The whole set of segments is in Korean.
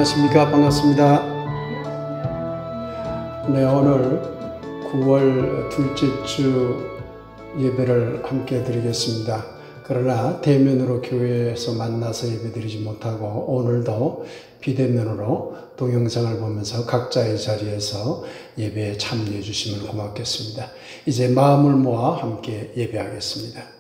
안녕하십니까. 반갑습니다. 네, 오늘 9월 둘째 주 예배를 함께 드리겠습니다. 그러나 대면으로 교회에서 만나서 예배 드리지 못하고 오늘도 비대면으로 동영상을 보면서 각자의 자리에서 예배에 참여해 주시면 고맙겠습니다. 이제 마음을 모아 함께 예배하겠습니다.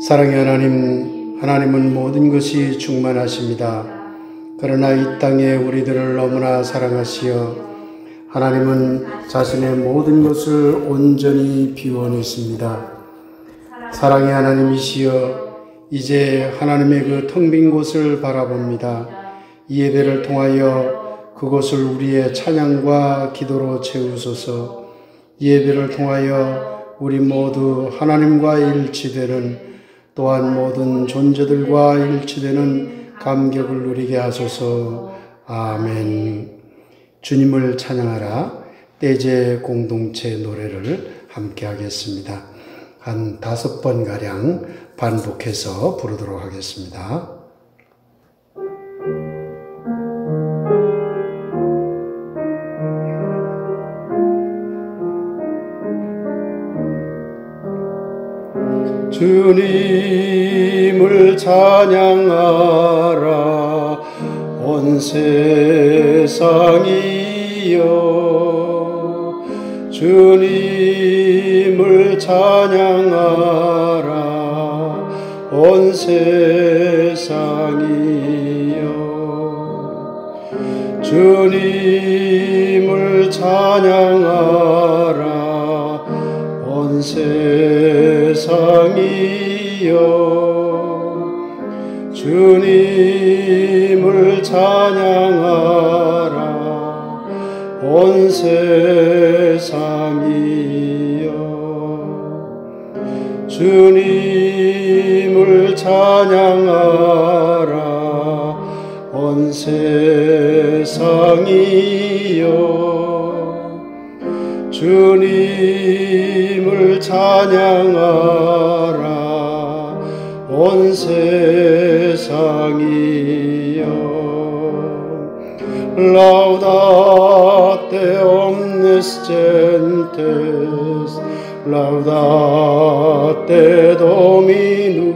사랑의 하나님, 하나님은 모든 것이 충만하십니다. 그러나 이 땅에 우리들을 너무나 사랑하시어 하나님은 자신의 모든 것을 온전히 비워내십니다. 사랑의 하나님이시여 이제 하나님의 그 텅 빈 곳을 바라봅니다. 이 예배를 통하여 그곳을 우리의 찬양과 기도로 채우소서. 이 예배를 통하여 우리 모두 하나님과 일치되는 또한 모든 존재들과 일치되는 감격을 누리게 하소서. 아멘. 주님을 찬양하라. 떼제 공동체 노래를 함께 하겠습니다. 한 5번가량 반복해서 부르도록 하겠습니다. 주님을 찬양하라 온 세상이여. 주님을 찬양하라 온 세상이여. 주님을 찬양하라 온 세상이여. 주님을 찬양하라 온 세상이여. 주님을 찬양하라 온 세상이여. 주님을 찬양하라 온 세상이여. Laudate omnes gentes, laudate Dominum.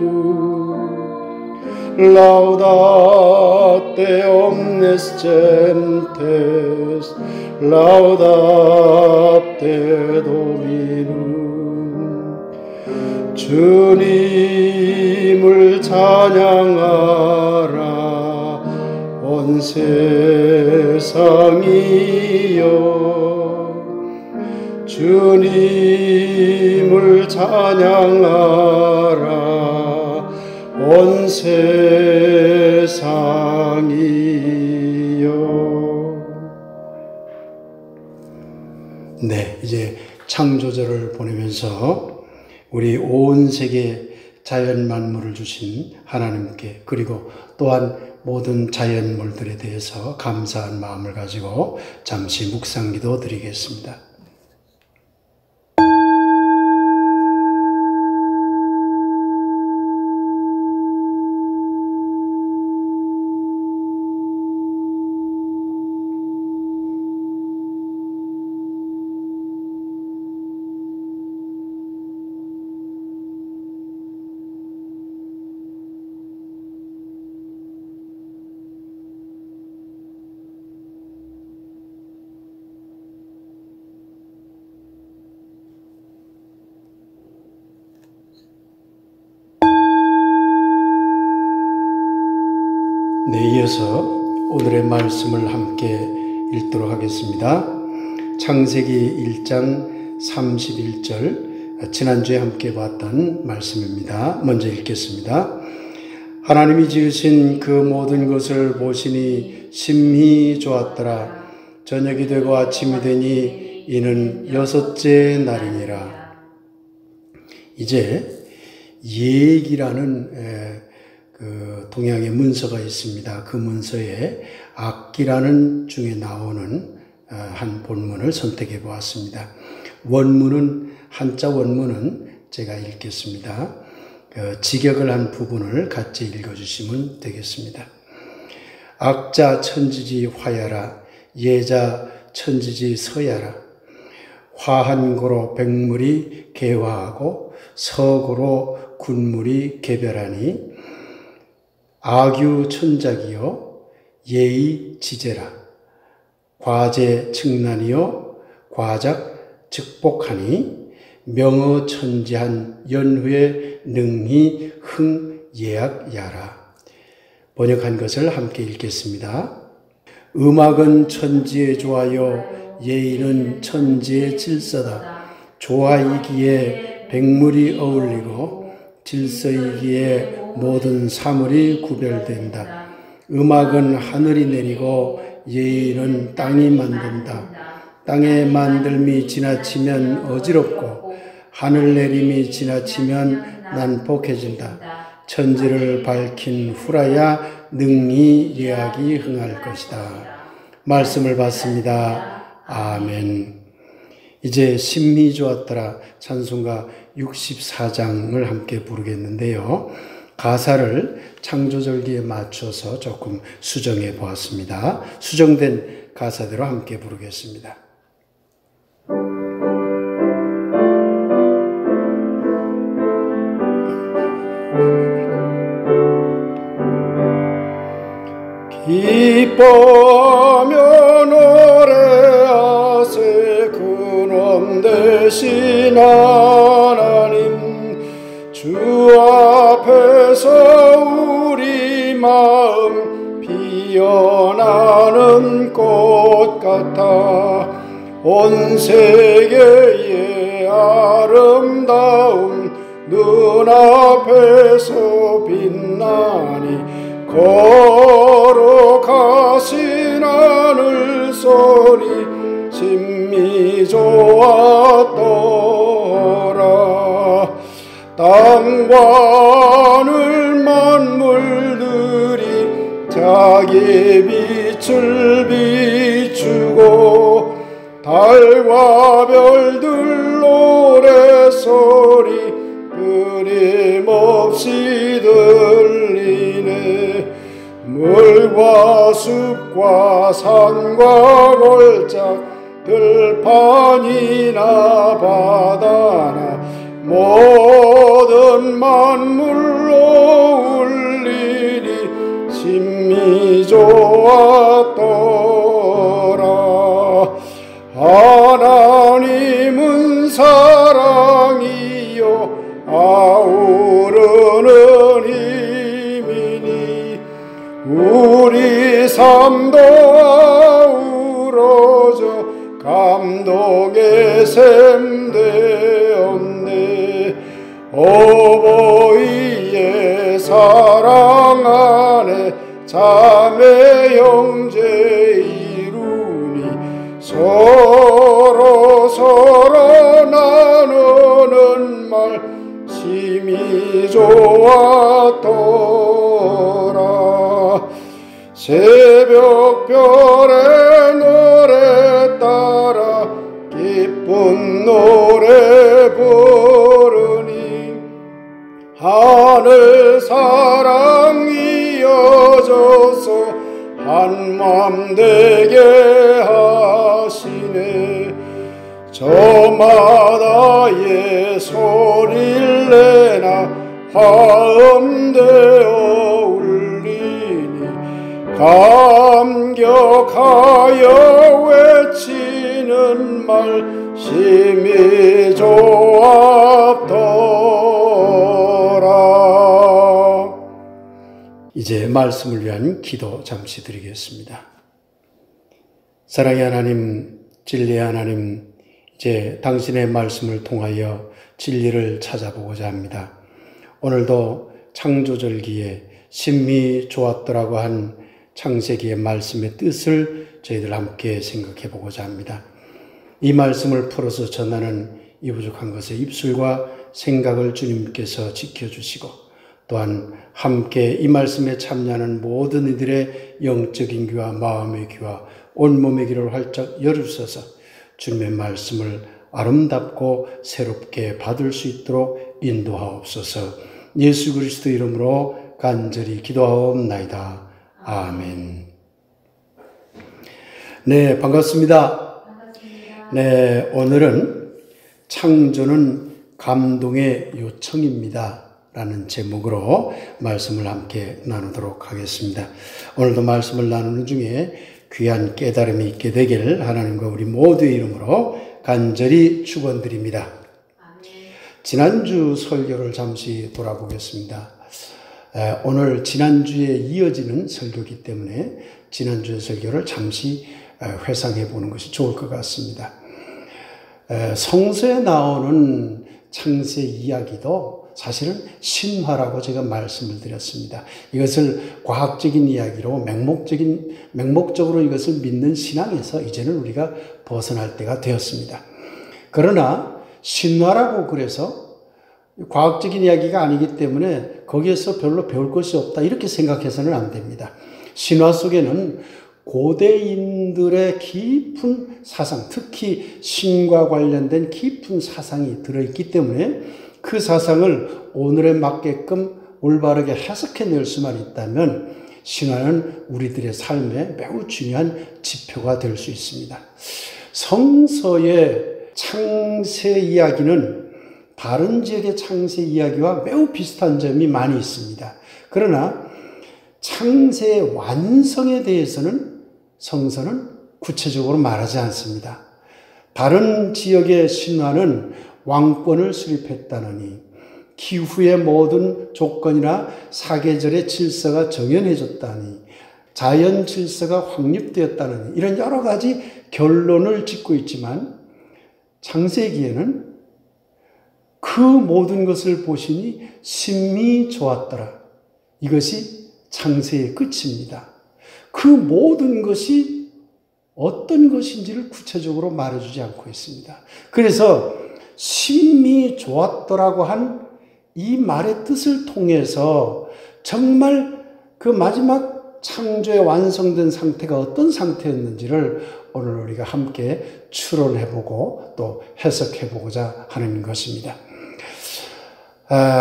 Laudate omnes gentes, laudate Dominum. 주님을 찬양하라 온 세상이여. 주님을 찬양하라 온 세상이여. 네, 이제 창조절을 보내면서 우리 온 세계 자연 만물을 주신 하나님께, 그리고 또한 모든 자연물들에 대해서 감사한 마음을 가지고 잠시 묵상기도 드리겠습니다. 네, 이어서 오늘의 말씀을 함께 읽도록 하겠습니다. 창세기 1장 31절, 지난주에 함께 봤던 말씀입니다. 먼저 읽겠습니다. 하나님이 지으신 그 모든 것을 보시니 심히 좋았더라. 저녁이 되고 아침이 되니 이는 여섯째 날이니라. 이제 예기라는 그 동양의 문서가 있습니다. 그 문서에 악기라는 중에 나오는 한 본문을 선택해 보았습니다. 원문은, 한자 원문은 제가 읽겠습니다. 직역을 한 부분을 같이 읽어주시면 되겠습니다. 악자 천지지 화야라, 예자 천지지 서야라. 화한고로 백물이 개화하고 서고로 군물이 개별하니 악유 천작이요 예의 지제라. 과제 측난이요 과작 즉복하니 명어 천지한 연후에 능히 흥 예약야라. 번역한 것을 함께 읽겠습니다. 음악은 천지의 조화요 예의는 천지의 질서다. 조화이기에 백물이 어울리고 질서이기에 모든 사물이 구별된다. 음악은 하늘이 내리고 예의는 땅이 만든다. 땅의 만들미 지나치면 어지럽고 하늘 내림이 지나치면 난폭해진다. 천지를 밝힌 후라야 능히 예약이 흥할 것이다. 말씀을 받습니다. 아멘. 이제 심히 좋았더라 찬송가 64장을 함께 부르겠는데요. 가사를 창조절기에 맞춰서 조금 수정해 보았습니다. 수정된 가사대로 함께 부르겠습니다. 기뻐하며 노래하세 근원 되신 하나님 주 앞에서 우리 마음 피어나는 꽃 같아 온 세계의 아름다움 눈앞에서 빛나니 거룩하신 하늘 소리 심히 좋았더라. 땅과 하늘 만물들이 자기 빛을 비추고 달과 별들 노래소리 끊임없이 들리네. 물과 숲과 산과 골짝 들판이나 바다나 모든 만물로 울리니 심히 좋았더라. 하나님은 사랑이요 아우르는 힘이니 우리 삶도 아우러져 감동의 샘 되었네. 어버이의 사랑 안에 자매 형제 이루니 서로 나누는 말 심히 좋았더라. 새벽별의 노래 따라 기쁜 노래 부르니 하늘 사랑 이어져서 한맘 되게 하시네. 저마다의 소리를 내나 화음되어 울리니 감격하여 외치는 말 심히 좋았더라. 이제 말씀을 위한 기도 잠시 드리겠습니다. 사랑의 하나님, 진리의 하나님, 이제 당신의 말씀을 통하여 진리를 찾아보고자 합니다. 오늘도 창조절기에 심히 좋았더라고 한 창세기의 말씀의 뜻을 저희들 함께 생각해 보고자 합니다. 이 말씀을 풀어서 전하는 이 부족한 것의 입술과 생각을 주님께서 지켜주시고 또한 함께 이 말씀에 참여하는 모든 이들의 영적인 귀와 마음의 귀와 온몸의 귀를 활짝 열어주셔서 주님의 말씀을 아름답고 새롭게 받을 수 있도록 인도하옵소서. 예수 그리스도 이름으로 간절히 기도하옵나이다. 아멘. 네, 반갑습니다. 네, 오늘은 창조는 감동의 요청입니다 라는 제목으로 말씀을 함께 나누도록 하겠습니다. 오늘도 말씀을 나누는 중에 귀한 깨달음이 있게 되길 하나님과 우리 모두의 이름으로 간절히 축원드립니다. 지난주 설교를 잠시 돌아보겠습니다. 오늘 지난주에 이어지는 설교이기 때문에 지난주의 설교를 잠시 회상해 보는 것이 좋을 것 같습니다. 성서에 나오는 창세 이야기도 사실은 신화라고 제가 말씀을 드렸습니다. 이것을 과학적인 이야기로 맹목적으로 이것을 믿는 신앙에서 이제는 우리가 벗어날 때가 되었습니다. 그러나 신화라고 그래서 과학적인 이야기가 아니기 때문에 거기에서 별로 배울 것이 없다 이렇게 생각해서는 안 됩니다. 신화 속에는 고대인들의 깊은 사상, 특히 신과 관련된 깊은 사상이 들어있기 때문에 그 사상을 오늘에 맞게끔 올바르게 해석해낼 수만 있다면 신화는 우리들의 삶에 매우 중요한 지표가 될 수 있습니다. 성서의 창세 이야기는 다른 지역의 창세 이야기와 매우 비슷한 점이 많이 있습니다. 그러나 창세의 완성에 대해서는 성서는 구체적으로 말하지 않습니다. 다른 지역의 신화는 왕권을 수립했다느니 기후의 모든 조건이나 사계절의 질서가 정연해졌다니 자연 질서가 확립되었다느니 이런 여러 가지 결론을 짓고 있지만 창세기에는 그 모든 것을 보시니 심히 좋았더라. 이것이 창세의 끝입니다. 그 모든 것이 어떤 것인지를 구체적으로 말해주지 않고 있습니다. 그래서 심히 좋았더라고 한 이 말의 뜻을 통해서 정말 그 마지막 창조에 완성된 상태가 어떤 상태였는지를 오늘 우리가 함께 추론해보고 또 해석해보고자 하는 것입니다.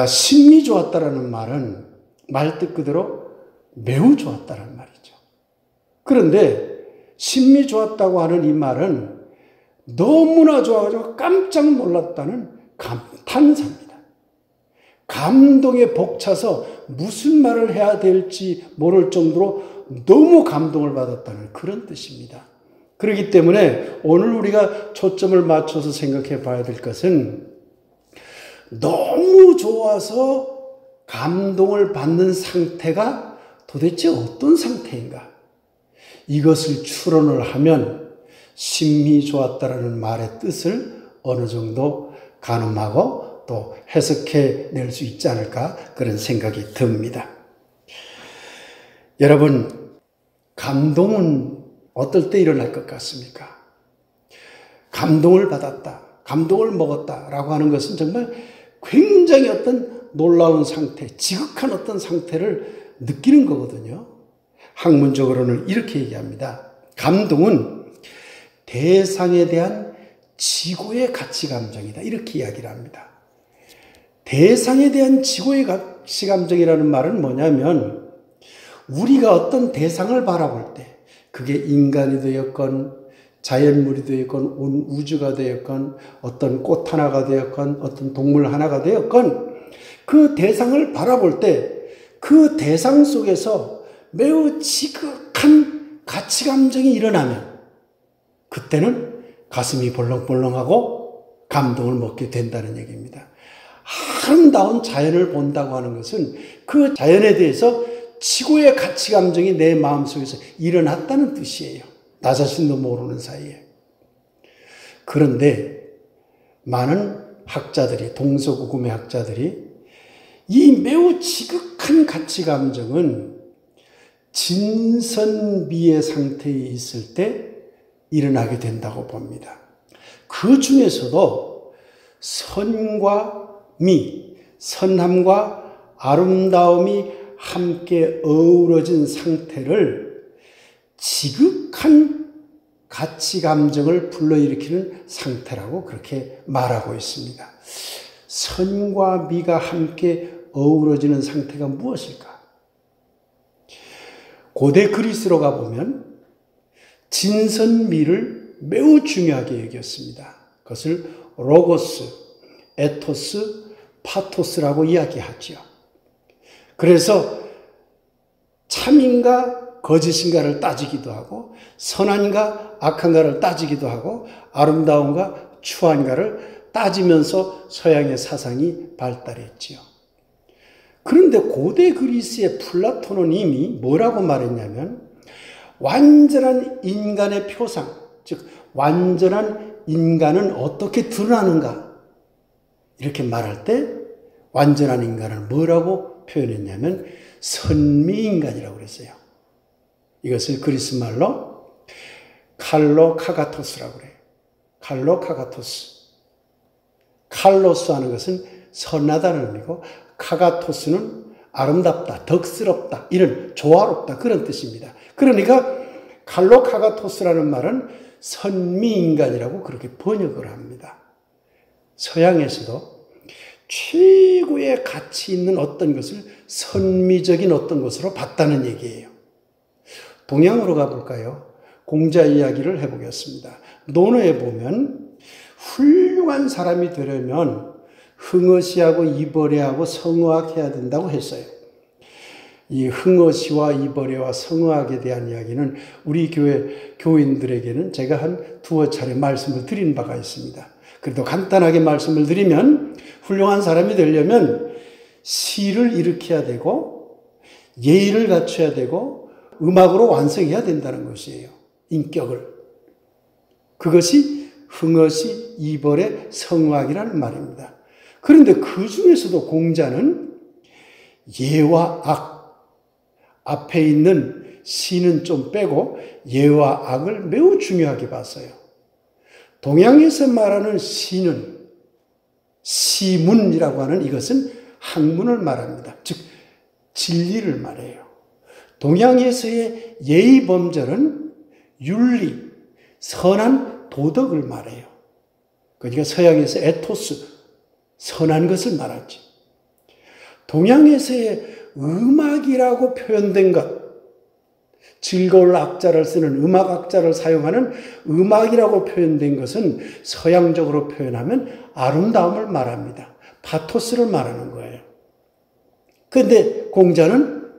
심히 좋았다라는 말은 말뜻 그대로 매우 좋았다는 말이죠. 그런데 심히 좋았다고 하는 이 말은 너무나 좋아가지고 깜짝 놀랐다는 감탄사입니다. 감동에 벅차서 무슨 말을 해야 될지 모를 정도로 너무 감동을 받았다는 그런 뜻입니다. 그렇기 때문에 오늘 우리가 초점을 맞춰서 생각해 봐야 될 것은 너무 좋아서 감동을 받는 상태가 도대체 어떤 상태인가? 이것을 추론을 하면 심히 좋았다라는 말의 뜻을 어느 정도 가늠하고 또 해석해 낼 수 있지 않을까 그런 생각이 듭니다. 여러분, 감동은 어떨 때 일어날 것 같습니까? 감동을 받았다, 감동을 먹었다라고 하는 것은 정말 굉장히 어떤 놀라운 상태, 지극한 어떤 상태를 느끼는 거거든요. 학문적으로는 이렇게 얘기합니다. 감동은 대상에 대한 지고의 가치 감정이다. 이렇게 이야기를 합니다. 대상에 대한 지고의 가치 감정이라는 말은 뭐냐면 우리가 어떤 대상을 바라볼 때 그게 인간이 되었건 자연물이 되었건 온 우주가 되었건 어떤 꽃 하나가 되었건 어떤 동물 하나가 되었건 그 대상을 바라볼 때 그 대상 속에서 매우 지극한 가치 감정이 일어나면 그때는 가슴이 벌렁벌렁하고 감동을 먹게 된다는 얘기입니다. 아름다운 자연을 본다고 하는 것은 그 자연에 대해서 지고의 가치 감정이 내 마음속에서 일어났다는 뜻이에요. 나 자신도 모르는 사이에. 그런데 많은 학자들이, 동서고금의 학자들이 이 매우 지극한 가치 감정은 진선미의 상태에 있을 때 일어나게 된다고 봅니다. 그 중에서도 선과 미, 선함과 아름다움이 함께 어우러진 상태를 지극한 가치 감정을 불러일으키는 상태라고 그렇게 말하고 있습니다. 선과 미가 함께 어우러지는 상태가 무엇일까? 고대 그리스로 가보면 진선미를 매우 중요하게 여겼습니다. 그것을 로고스, 에토스, 파토스라고 이야기하죠. 그래서 참인가 거짓인가를 따지기도 하고 선한가 악한가를 따지기도 하고 아름다운가 추한가를 따지면서 서양의 사상이 발달했지요. 그런데 고대 그리스의 플라톤은 이미 뭐라고 말했냐면 완전한 인간의 표상, 즉 완전한 인간은 어떻게 드러나는가 이렇게 말할 때 완전한 인간을 뭐라고 표현했냐면 선미인간이라고 그랬어요. 이것을 그리스 말로 칼로카가토스라고 그래요. 칼로카가토스. 칼로스 하는 것은 선하다는 의미고 카가토스는 아름답다, 덕스럽다, 이런 조화롭다 그런 뜻입니다. 그러니까 칼로카가토스라는 말은 선미인간이라고 그렇게 번역을 합니다. 서양에서도 최고의 가치 있는 어떤 것을 선미적인 어떤 것으로 봤다는 얘기예요. 동양으로 가볼까요? 공자 이야기를 해보겠습니다. 논어에 보면 훌륭한 사람이 되려면 흥어시하고 이벌애하고 성어학해야 된다고 했어요. 이 흥어시와 이벌애와 성어학에 대한 이야기는 우리 교회 교인들에게는 제가 한 두어 차례 말씀을 드린 바가 있습니다. 그래도 간단하게 말씀을 드리면 훌륭한 사람이 되려면 시를 일으켜야 되고 예의를 갖춰야 되고 음악으로 완성해야 된다는 것이에요. 인격을. 그것이 흥어시, 이벌의 성악이라는 말입니다. 그런데 그 중에서도 공자는 예와 악, 앞에 있는 시는 좀 빼고 예와 악을 매우 중요하게 봤어요. 동양에서 말하는 시는 시문이라고 하는 이것은 학문을 말합니다. 즉 진리를 말해요. 동양에서의 예의 범절은 윤리, 선한 도덕을 말해요. 그러니까 서양에서 에토스, 선한 것을 말하죠. 동양에서의 음악이라고 표현된 것, 즐거울 악자를 쓰는 음악학자를 사용하는 음악이라고 표현된 것은 서양적으로 표현하면 아름다움을 말합니다. 파토스를 말하는 거예요. 그런데 공자는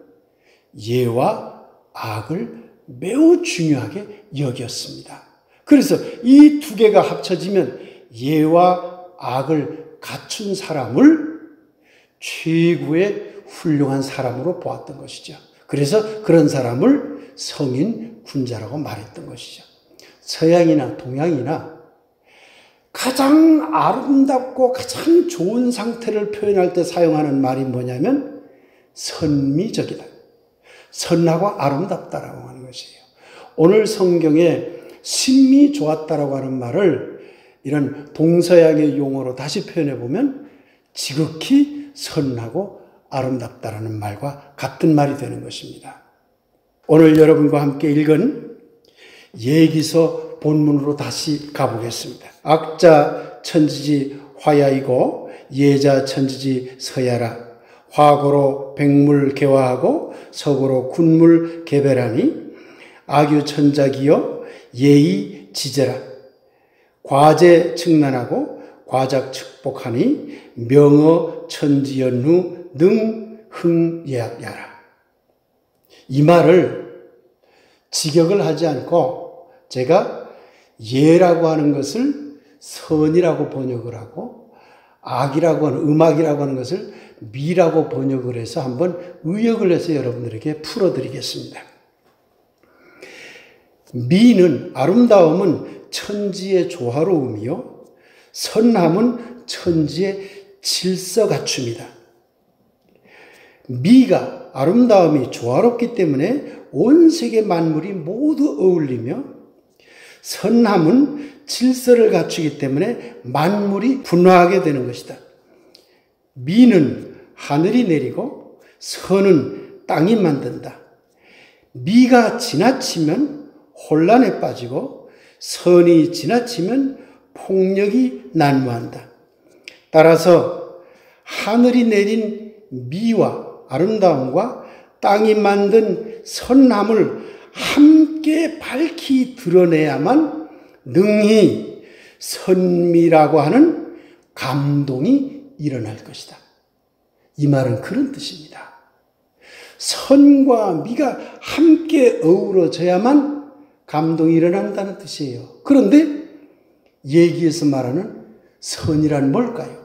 예와 악을 매우 중요하게 여겼습니다. 그래서 이 두 개가 합쳐지면 예와 악을 갖춘 사람을 최고의 훌륭한 사람으로 보았던 것이죠. 그래서 그런 사람을 성인 군자라고 말했던 것이죠. 서양이나 동양이나 가장 아름답고 가장 좋은 상태를 표현할 때 사용하는 말이 뭐냐면 선미적이다. 선하고 아름답다라고 하는 것이에요. 오늘 성경에 심미 좋았다라고 하는 말을 이런 동서양의 용어로 다시 표현해 보면 지극히 선하고 아름답다라는 말과 같은 말이 되는 것입니다. 오늘 여러분과 함께 읽은 예기서 본문으로 다시 가보겠습니다. 악자 천지지 화야이고 예자 천지지 서야라. 화고로 백물 개화하고 서고로 군물 개배라니 악유 천작이여 예의 지제라. 과제 측난하고 과작 측복하니 명어 천지연루 능흥예약야라. 이 말을 직역을 하지 않고 제가 예라고 하는 것을 선이라고 번역을 하고 악이라고 하는, 음악이라고 하는 것을 미라고 번역을 해서 한번 의역을 해서 여러분들에게 풀어드리겠습니다. 미는, 아름다움은 천지의 조화로움이요, 선함은 천지의 질서 갖춤이다. 미가, 아름다움이 조화롭기 때문에 온 세계 만물이 모두 어울리며, 선함은 질서를 갖추기 때문에 만물이 분화하게 되는 것이다. 미는 하늘이 내리고 선은 땅이 만든다. 미가 지나치면 혼란에 빠지고 선이 지나치면 폭력이 난무한다. 따라서 하늘이 내린 미와 아름다움과 땅이 만든 선함을 함께 밝히 드러내야만 능히 선미라고 하는 감동이 일어날 것이다. 이 말은 그런 뜻입니다. 선과 미가 함께 어우러져야만 감동이 일어난다는 뜻이에요. 그런데 얘기에서 말하는 선이란 뭘까요?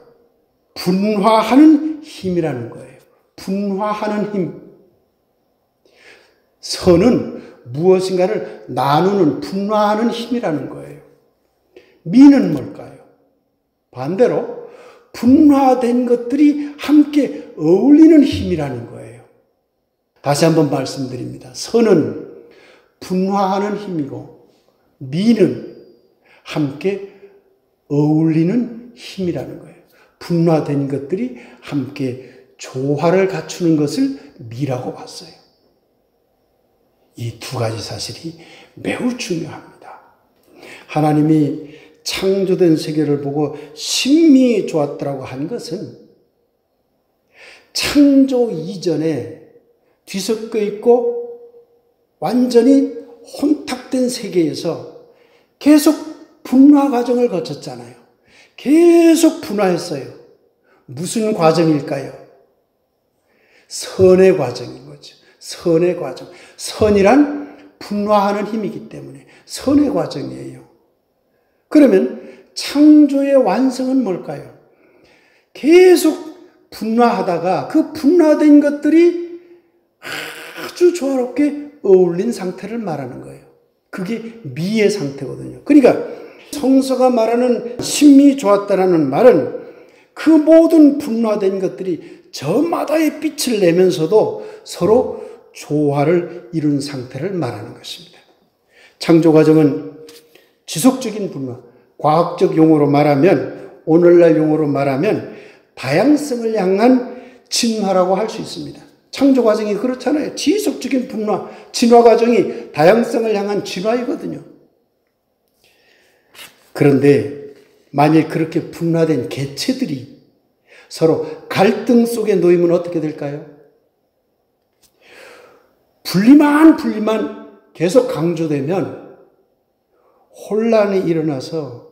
분화하는 힘이라는 거예요. 분화하는 힘. 선은 무엇인가를 나누는, 분화하는 힘이라는 거예요. 미는 뭘까요? 반대로 분화된 것들이 함께 어울리는 힘이라는 거예요. 다시 한번 말씀드립니다. 선은 분화하는 힘이고 미는 함께 어울리는 힘이라는 거예요. 분화된 것들이 함께 조화를 갖추는 것을 미라고 봤어요. 이 두 가지 사실이 매우 중요합니다. 하나님이 창조된 세계를 보고 심히 좋았더라고 한 것은 창조 이전에 뒤섞여 있고 완전히 혼탁된 세계에서 계속 분화 과정을 거쳤잖아요. 계속 분화했어요. 무슨 과정일까요? 선의 과정인 거죠. 선의 과정. 선이란 분화하는 힘이기 때문에 선의 과정이에요. 그러면 창조의 완성은 뭘까요? 계속 분화하다가 그 분화된 것들이 아주 조화롭게 어울린 상태를 말하는 거예요. 그게 미의 상태거든요. 그러니까 성서가 말하는 심히 좋았다라는 말은 그 모든 분화된 것들이 저마다의 빛을 내면서도 서로 조화를 이룬 상태를 말하는 것입니다. 창조 과정은 지속적인 분화, 과학적 용어로 말하면, 오늘날 용어로 말하면 다양성을 향한 진화라고 할 수 있습니다. 창조 과정이 그렇잖아요. 지속적인 분화, 진화 과정이 다양성을 향한 진화이거든요. 그런데 만일 그렇게 분화된 개체들이 서로 갈등 속에 놓이면 어떻게 될까요? 분리만 계속 강조되면 혼란이 일어나서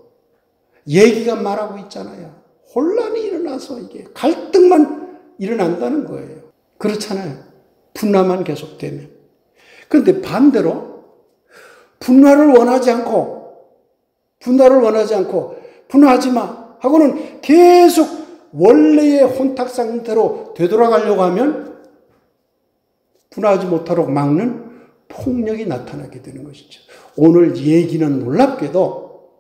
얘기가 말하고 있잖아요. 혼란이 일어나서 이게 갈등만 일어난다는 거예요. 그렇잖아요. 분화만 계속되면. 그런데 반대로 분화를 원하지 않고 분화하지 마 하고는 계속 원래의 혼탁 상태로 되돌아가려고 하면 분화하지 못하도록 막는 폭력이 나타나게 되는 것이죠. 오늘 얘기는 놀랍게도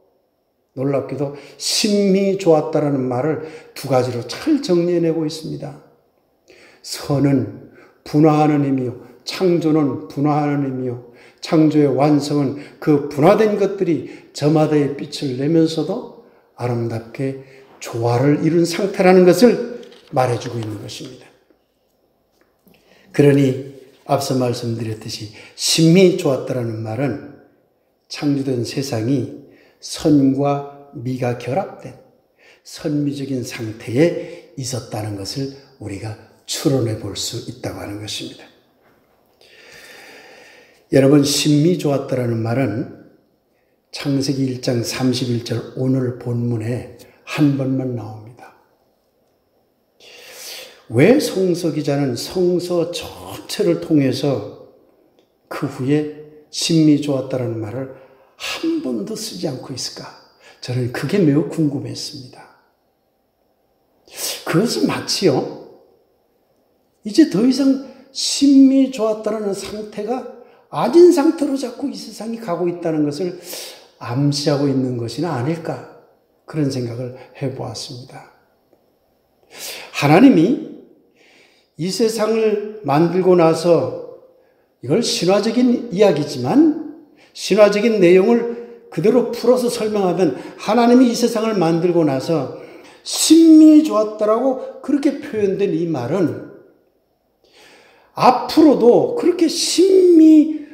심히 좋았다라는 말을 두 가지로 잘 정리해내고 있습니다. 선은 분화하는 힘이요, 창조는 분화하는 힘이요, 창조의 완성은 그 분화된 것들이 저마다의 빛을 내면서도 아름답게 조화를 이룬 상태라는 것을 말해주고 있는 것입니다. 그러니 앞서 말씀드렸듯이 심히 좋았다라는 말은 창조된 세상이 선과 미가 결합된 선미적인 상태에 있었다는 것을 우리가 추론해 볼 수 있다고 하는 것입니다. 여러분, 심히 좋았다라는 말은 창세기 1장 31절 오늘 본문에 한 번만 나옵니다. 왜 성서 기자는 성서 전체를 통해서 그 후에 심히 좋았다라는 말을 한 번도 쓰지 않고 있을까? 저는 그게 매우 궁금했습니다. 그것은 마치요, 이제 더 이상 심히 좋았다라는 상태가 아닌 상태로 자꾸 이 세상이 가고 있다는 것을 암시하고 있는 것이나 아닐까, 그런 생각을 해보았습니다. 하나님이 이 세상을 만들고 나서, 이걸 신화적인 이야기지만 신화적인 내용을 그대로 풀어서 설명하면, 하나님이 이 세상을 만들고 나서 심히 좋았다라고 그렇게 표현된 이 말은 앞으로도 그렇게 심히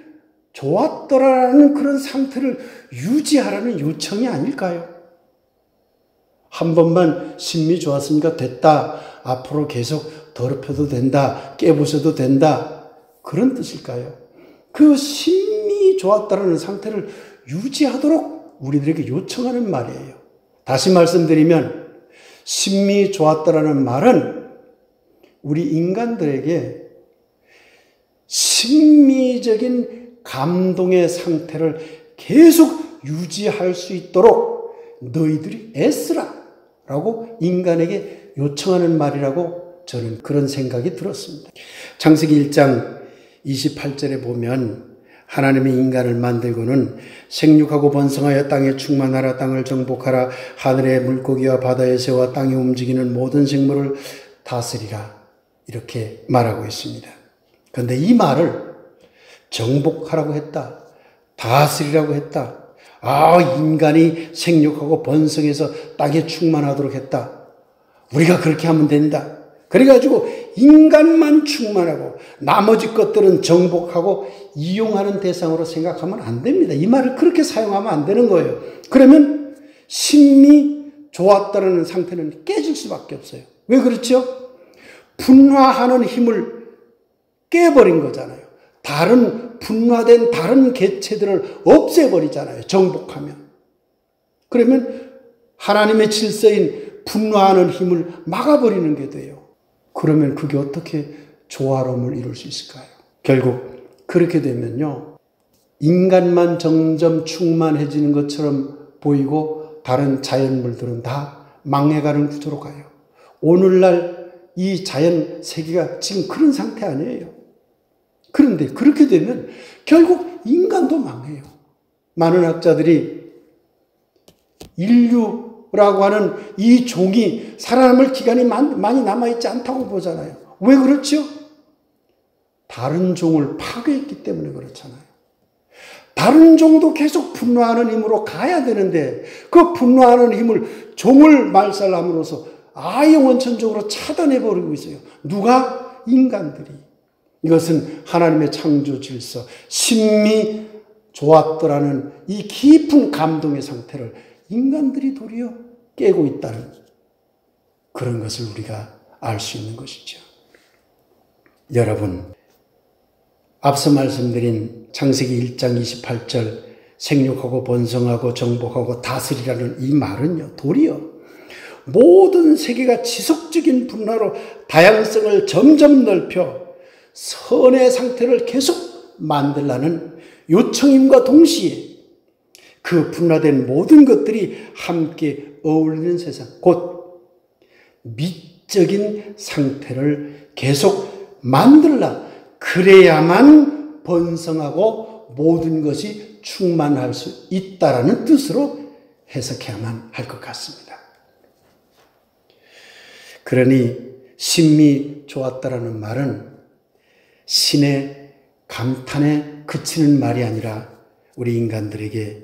좋았더라라는 그런 상태를 유지하라는 요청이 아닐까요? 한 번만 심히 좋았으니까 됐다, 앞으로 계속 더럽혀도 된다, 깨부셔도 된다, 그런 뜻일까요? 그 심히 좋았다라는 상태를 유지하도록 우리들에게 요청하는 말이에요. 다시 말씀드리면, 심히 좋았다라는 말은 우리 인간들에게 심미적인 감동의 상태를 계속 유지할 수 있도록 너희들이 애쓰라 라고 인간에게 요청하는 말이라고 저는 그런 생각이 들었습니다. 창세기 1장 28절에 보면, 하나님이 인간을 만들고는 생육하고 번성하여 땅에 충만하라, 땅을 정복하라, 하늘의 물고기와 바다의 새와 땅에 움직이는 모든 생물을 다스리라, 이렇게 말하고 있습니다. 그런데 이 말을 정복하라고 했다, 다스리라고 했다, 인간이 생육하고 번성해서 땅에 충만하도록 했다, 우리가 그렇게 하면 된다, 그래가지고 인간만 충만하고 나머지 것들은 정복하고 이용하는 대상으로 생각하면 안 됩니다. 이 말을 그렇게 사용하면 안 되는 거예요. 그러면 심히 좋았다는 상태는 깨질 수밖에 없어요. 왜 그렇죠? 분화하는 힘을 깨버린 거잖아요. 분화된 다른 개체들을 없애버리잖아요, 정복하면. 그러면 하나님의 질서인 분화하는 힘을 막아버리는 게 돼요. 그러면 그게 어떻게 조화로움을 이룰 수 있을까요? 결국 그렇게 되면요, 인간만 점점 충만해지는 것처럼 보이고 다른 자연물들은 다 망해가는 구조로 가요. 오늘날 이 자연 세계가 지금 그런 상태 아니에요. 그런데 그렇게 되면 결국 인간도 망해요. 많은 학자들이 인류라고 하는 이 종이 살아남을 기간이 많이 남아있지 않다고 보잖아요. 왜 그렇죠? 다른 종을 파괴했기 때문에 그렇잖아요. 다른 종도 계속 분노하는 힘으로 가야 되는데, 그 분노하는 힘을 종을 말살함으로써 아예 원천적으로 차단해버리고 있어요. 누가? 인간들이. 이것은 하나님의 창조 질서, 심히 좋았더라는 이 깊은 감동의 상태를 인간들이 도리어 깨고 있다는 그런 것을 우리가 알 수 있는 것이죠. 여러분, 앞서 말씀드린 창세기 1장 28절 생육하고 번성하고 정복하고 다스리라는 이 말은요, 도리어 모든 세계가 지속적인 분화로 다양성을 점점 넓혀 선의 상태를 계속 만들라는 요청임과 동시에 그 분화된 모든 것들이 함께 어울리는 세상, 곧 미적인 상태를 계속 만들라. 그래야만 번성하고 모든 것이 충만할 수 있다라는 뜻으로 해석해야만 할 것 같습니다. 그러니 심히 좋았다라는 말은 신의 감탄에 그치는 말이 아니라 우리 인간들에게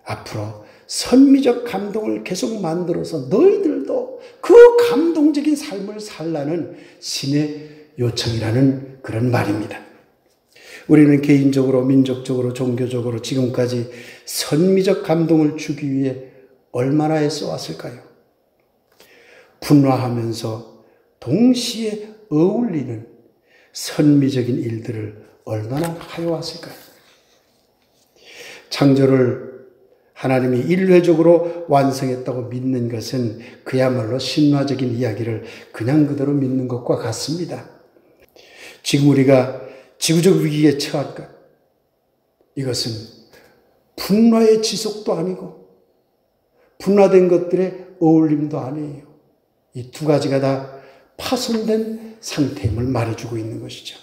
앞으로 선미적 감동을 계속 만들어서 너희들도 그 감동적인 삶을 살라는 신의 요청이라는 그런 말입니다. 우리는 개인적으로, 민족적으로, 종교적으로 지금까지 선미적 감동을 주기 위해 얼마나 애써왔을까요? 분화하면서 동시에 어울리는 선미적인 일들을 얼마나 하여왔을까요? 창조를 하나님이 일회적으로 완성했다고 믿는 것은 그야말로 신화적인 이야기를 그냥 그대로 믿는 것과 같습니다. 지금 우리가 지구적 위기에 처할 것, 이것은 분화의 지속도 아니고 분화된 것들의 어울림도 아니에요. 이 두 가지가 다 파손된 상태임을 말해주고 있는 것이죠.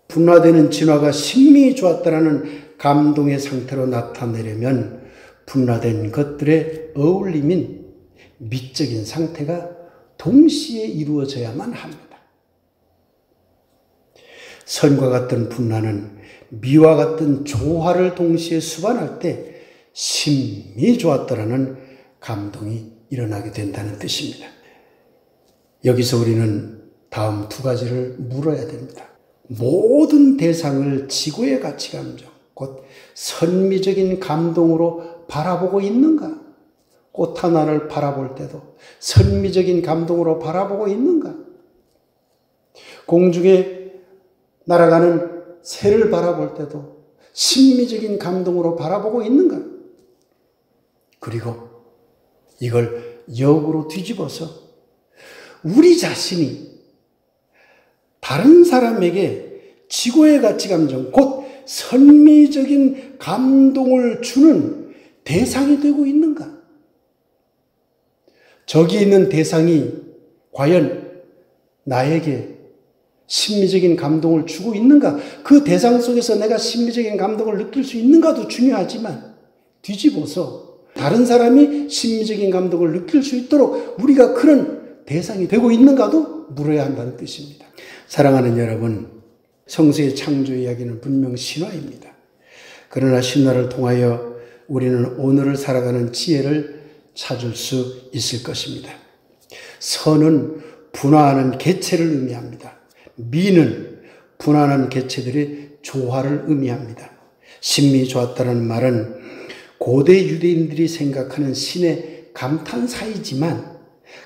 분화되는 진화가 심히 좋았다라는 감동의 상태로 나타내려면 분화된 것들의 어울림인 미적인 상태가 동시에 이루어져야만 합니다. 선과 같은 분화는 미와 같은 조화를 동시에 수반할 때 심히 좋았다라는 감동이 일어나게 된다는 뜻입니다. 여기서 우리는 다음 두 가지를 물어야 됩니다. 모든 대상을 지구의 가치 감정, 곧 선미적인 감동으로 바라보고 있는가? 꽃 하나를 바라볼 때도 선미적인 감동으로 바라보고 있는가? 공중에 날아가는 새를 바라볼 때도 신미적인 감동으로 바라보고 있는가? 그리고 이걸 역으로 뒤집어서 우리 자신이 다른 사람에게 지고의 가치 감정, 곧 선미적인 감동을 주는 대상이 되고 있는가? 저기 있는 대상이 과연 나에게 심미적인 감동을 주고 있는가? 그 대상 속에서 내가 심미적인 감동을 느낄 수 있는가도 중요하지만 뒤집어서 다른 사람이 심미적인 감동을 느낄 수 있도록 우리가 그런 대상이 되고 있는가도 물어야 한다는 뜻입니다. 사랑하는 여러분, 성서의 창조 이야기는 분명 신화입니다. 그러나 신화를 통하여 우리는 오늘을 살아가는 지혜를 찾을 수 있을 것입니다. 선은 분화하는 개체를 의미합니다. 미는 분화하는 개체들의 조화를 의미합니다. 심미 좋았다는 말은 고대 유대인들이 생각하는 신의 감탄사이지만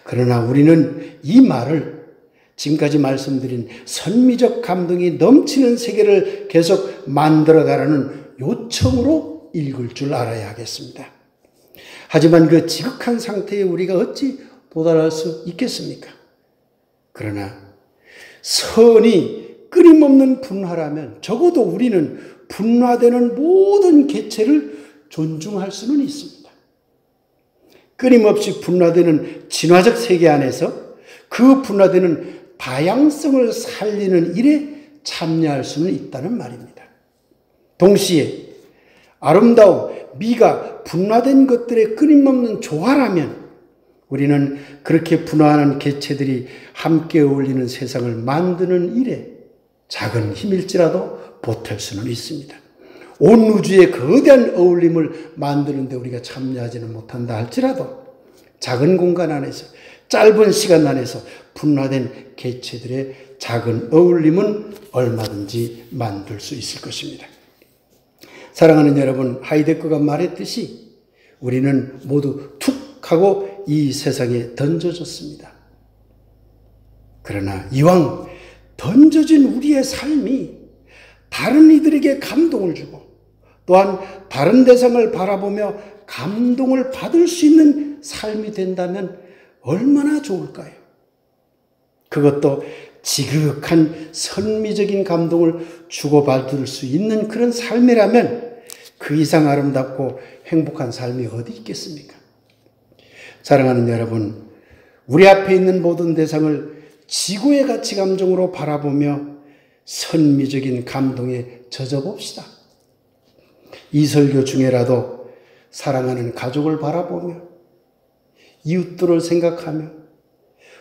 그러나 우리는 이 말을 지금까지 말씀드린 선미적 감동이 넘치는 세계를 계속 만들어가라는 요청으로 읽을 줄 알아야 하겠습니다. 하지만 그 지극한 상태에 우리가 어찌 도달할 수 있겠습니까? 그러나 선이 끊임없는 분화라면 적어도 우리는 분화되는 모든 개체를 존중할 수는 있습니다. 끊임없이 분화되는 진화적 세계 안에서 그 분화되는 다양성을 살리는 일에 참여할 수는 있다는 말입니다. 동시에 아름다움, 미가 분화된 것들의 끊임없는 조화라면 우리는 그렇게 분화하는 개체들이 함께 어울리는 세상을 만드는 일에 작은 힘일지라도 보탤 수는 있습니다. 온 우주의 거대한 어울림을 만드는데 우리가 참여하지는 못한다 할지라도 작은 공간 안에서 짧은 시간 안에서 분화된 개체들의 작은 어울림은 얼마든지 만들 수 있을 것입니다. 사랑하는 여러분, 하이데거가 말했듯이 우리는 모두 툭 하고 이 세상에 던져졌습니다. 그러나 이왕 던져진 우리의 삶이 다른 이들에게 감동을 주고 또한 다른 대상을 바라보며 감동을 받을 수 있는 삶이 된다면 얼마나 좋을까요? 그것도 지극한 선미적인 감동을 주고받을 수 있는 그런 삶이라면 그 이상 아름답고 행복한 삶이 어디 있겠습니까? 사랑하는 여러분, 우리 앞에 있는 모든 대상을 지구의 가치 감정으로 바라보며 선미적인 감동에 젖어봅시다. 이 설교 중에라도 사랑하는 가족을 바라보며 이웃들을 생각하며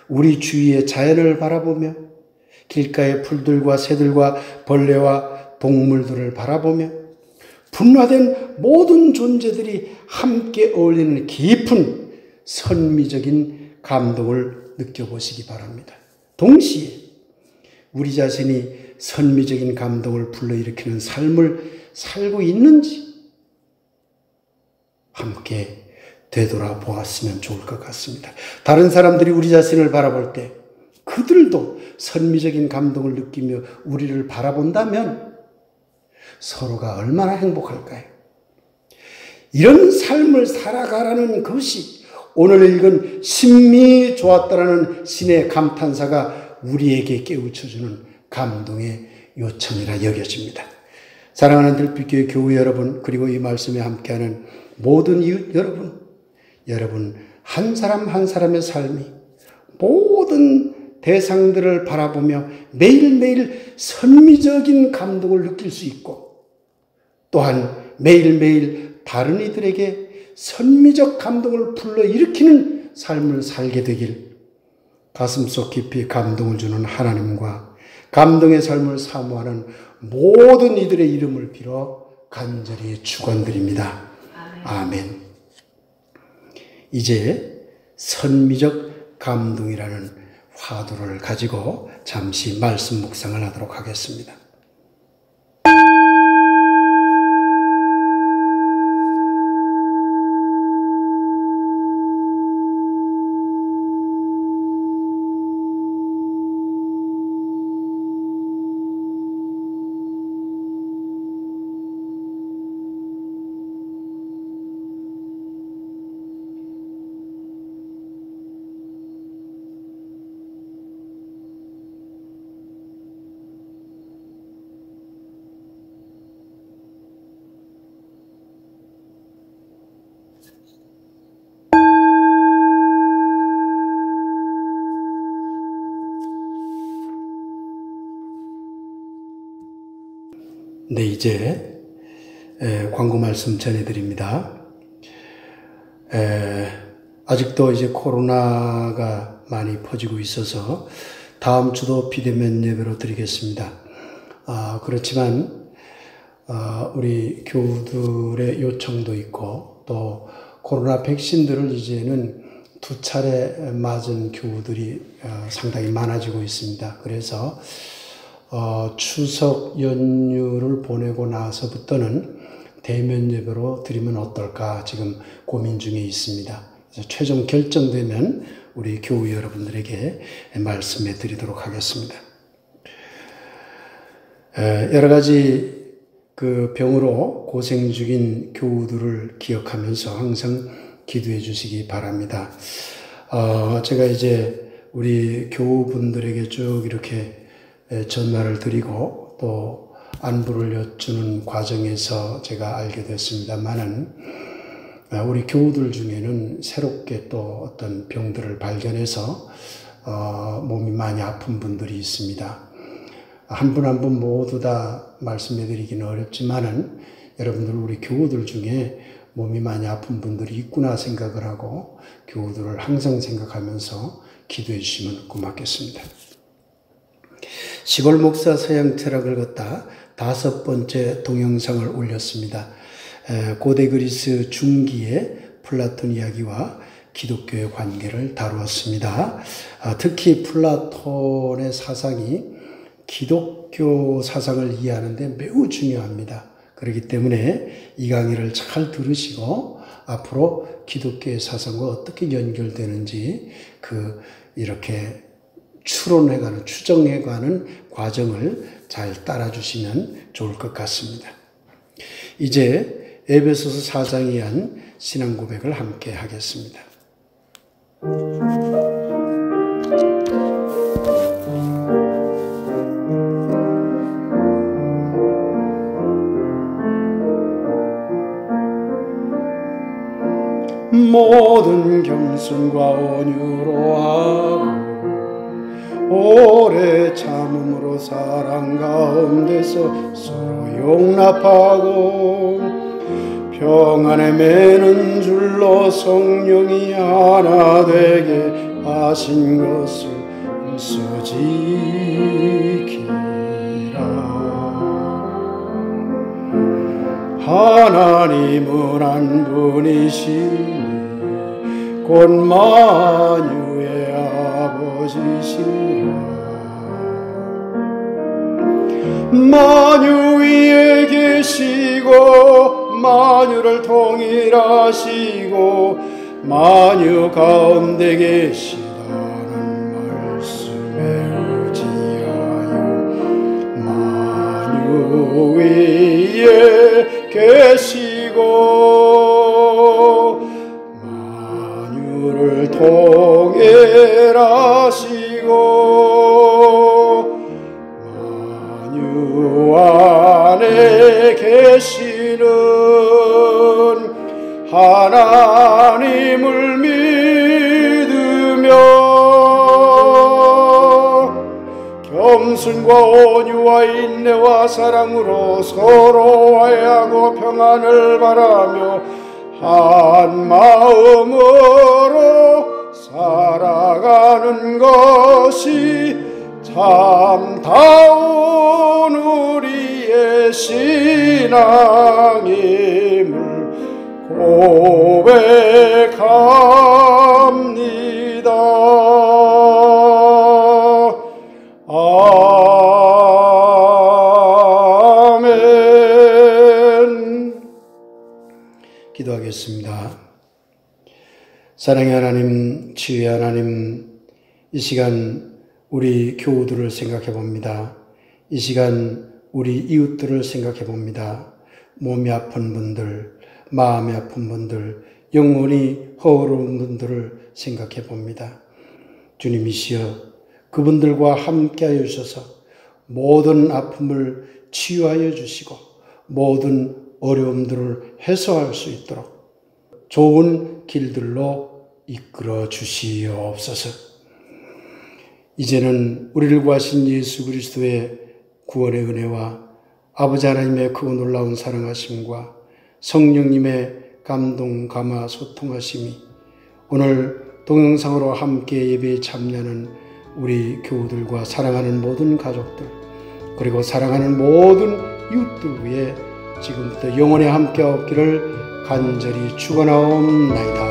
우리 주위의 자연을 바라보며 길가의 풀들과 새들과 벌레와 동물들을 바라보며 분화된 모든 존재들이 함께 어울리는 깊은 선미적인 감동을 느껴보시기 바랍니다. 동시에 우리 자신이 선미적인 감동을 불러일으키는 삶을 살고 있는지 함께 되돌아보았으면 좋을 것 같습니다. 다른 사람들이 우리 자신을 바라볼 때 그들도 선미적인 감동을 느끼며 우리를 바라본다면 서로가 얼마나 행복할까요? 이런 삶을 살아가라는 것이 오늘 읽은 심미 좋았다라는 신의 감탄사가 우리에게 깨우쳐주는 감동의 요청이라 여겨집니다. 사랑하는 들빛교회 교우 여러분, 그리고 이 말씀에 함께하는 모든 이웃 여러분, 여러분 한 사람 한 사람의 삶이 모든 대상들을 바라보며 매일매일 선미적인 감동을 느낄 수 있고, 또한 매일매일 다른 이들에게 선미적 감동을 불러일으키는 삶을 살게 되길, 가슴속 깊이 감동을 주는 하나님과 감동의 삶을 사모하는 모든 이들의 이름을 빌어 간절히 축원드립니다. 아멘. 이제 선미적 감동이라는 화두를 가지고 잠시 말씀 묵상을 하도록 하겠습니다. 네, 이제 광고 말씀 전해드립니다. 아직도 이제 코로나가 많이 퍼지고 있어서 다음 주도 비대면 예배로 드리겠습니다. 그렇지만 우리 교우들의 요청도 있고, 또 코로나 백신들을 이제는 2차례 맞은 교우들이 상당히 많아지고 있습니다. 그래서 추석 연휴를 보내고 나서부터는 대면 예배로 드리면 어떨까 지금 고민 중에 있습니다. 그래서 최종 결정되면 우리 교우 여러분들에게 말씀해 드리도록 하겠습니다. 여러 가지 그 병으로 고생 중인 교우들을 기억하면서 항상 기도해 주시기 바랍니다. 제가 이제 우리 교우분들에게 쭉 이렇게 전화를 드리고 또 안부를 여쭈는 과정에서 제가 알게 됐습니다만은, 우리 교우들 중에는 새롭게 또 어떤 병들을 발견해서 몸이 많이 아픈 분들이 있습니다. 한 분 한 분 모두 다 말씀해 드리기는 어렵지만은, 여러분들 우리 교우들 중에 몸이 많이 아픈 분들이 있구나 생각을 하고 교우들을 항상 생각하면서 기도해 주시면 고맙겠습니다. 시골 목사 서양 철학을 걷다 5번째 동영상을 올렸습니다. 고대 그리스 중기의 플라톤 이야기와 기독교의 관계를 다루었습니다. 특히 플라톤의 사상이 기독교 사상을 이해하는 데 매우 중요합니다. 그렇기 때문에 이 강의를 잘 들으시고 앞으로 기독교의 사상과 어떻게 연결되는지 이렇게 추론해가는, 추정해가는 과정을 잘 따라주시면 좋을 것 같습니다. 이제 에베소서 4장에 의한 신앙 고백을 함께 하겠습니다. 모든 겸손과 온유로 하고 오래 참음으로 사랑 가운데서 서로 용납하고 평안에 매는 줄로 성령이 하나 되게 하신 것을 일써 지키라. 하나님은 한 분이시니 곧 만유의 아버지시라. 만유 위에 계시고 만유를 통일하시고 만유 가운데 계시다는 말씀에 의지하여 만유 위에 계시고 만유를 통일하시고 만유 안에 계시는 하나님을 믿으며 겸손과 온유와 인내와 사랑으로 서로 화해하고 평안을 바라며 한 마음으로 살아가는 것이 참다운 우리의 신앙임을 고백합니다. 아멘. 기도하겠습니다. 사랑의 하나님, 치유의 하나님, 이 시간 우리 교우들을 생각해 봅니다. 이 시간 우리 이웃들을 생각해 봅니다. 몸이 아픈 분들, 마음이 아픈 분들, 영혼이 허울한 분들을 생각해 봅니다. 주님이시여, 그분들과 함께하여 주셔서 모든 아픔을 치유하여 주시고 모든 어려움들을 해소할 수 있도록 좋은 길들로 이끌어 주시옵소서. 이제는 우리를 구하신 예수 그리스도의 구원의 은혜와 아버지 하나님의 크고 놀라운 사랑하심과 성령님의 감동, 감화, 소통하심이 오늘 동영상으로 함께 예배에 참여하는 우리 교우들과 사랑하는 모든 가족들, 그리고 사랑하는 모든 이웃들 위해 지금부터 영원히 함께 없기를 간절히 축원하옵나이다.